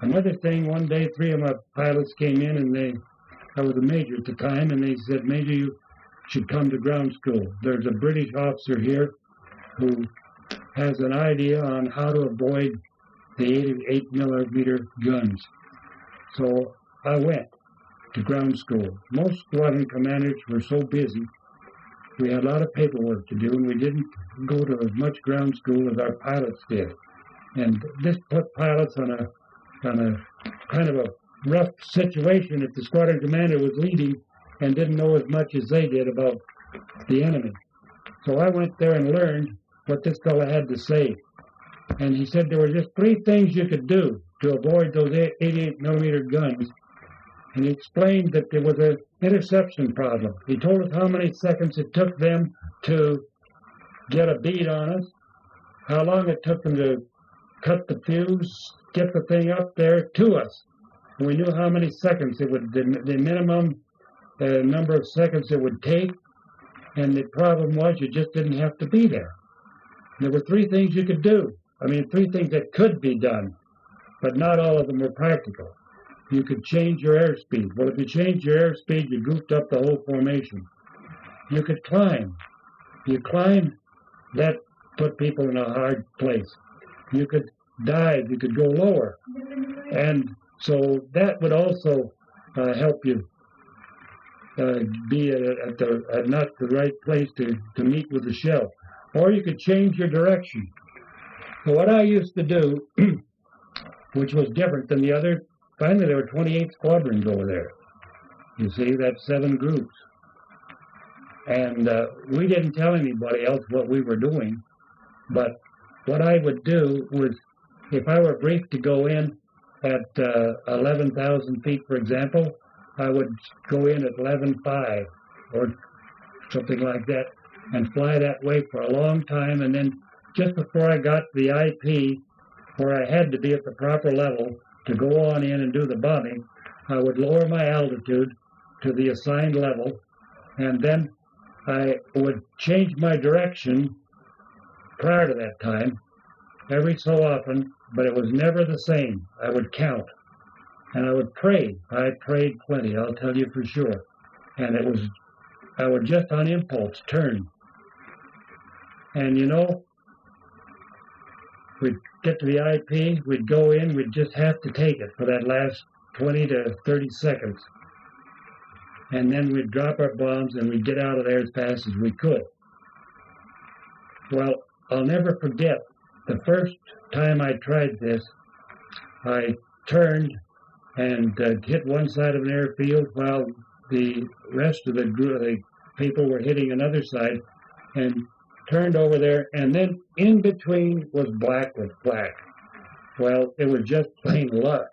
Another thing, one day 3 of my pilots came in, and I was a major at the time, and they said, Major, you should come to ground school. There's a British officer here who has an idea on how to avoid the 88 millimeter guns. So I went to ground school. Most squadron commanders were so busy. We had a lot of paperwork to do, and we didn't go to as much ground school as our pilots did. And this put pilots on a kind of a rough situation if the squadron commander was leading and didn't know as much as they did about the enemy. So I went there and learned what this fellow had to say. And he said there were just 3 things you could do to avoid those 88 millimeter guns. And he explained that there was an interception problem. He told us how many seconds it took them to get a bead on us, how long it took them to cut the fuse, get the thing up there to us. And we knew how many seconds it would, the minimum number of seconds it would take. And the problem was you just didn't have to be there. There were 3 things you could do. 3 things that could be done, but not all of them were practical. You could change your airspeed. Well, if you changed your airspeed, you goofed up the whole formation. You could climb. You climb, that put people in a hard place. You could dive. You could go lower. And so that would also help you be at not the right place to meet with the shell. Or you could change your direction. So what I used to do, which was different than the other, finally there were 28 squadrons over there. You see, that's 7 groups. And we didn't tell anybody else what we were doing. But what I would do was, if I were briefed to go in at 11,000 feet, for example, I would go in at 11,500 or something like that and fly that way for a long time. And then just before I got to the IP, where I had to be at the proper level to go on in and do the bombing, I would lower my altitude to the assigned level, and then I would change my direction prior to that time every so often, but it was never the same. I would count, and I would pray. I prayed plenty, I'll tell you for sure. And I would just on impulse turn. And we'd get to the IP, we'd go in, we'd just have to take it for that last 20 to 30 seconds. And then we'd drop our bombs and we'd get out of there as fast as we could. Well, I'll never forget the first time I tried this. I turned and hit one side of an airfield while the rest of the people were hitting another side, and turned over there, and then in between was black with black. Well, it was just plain luck.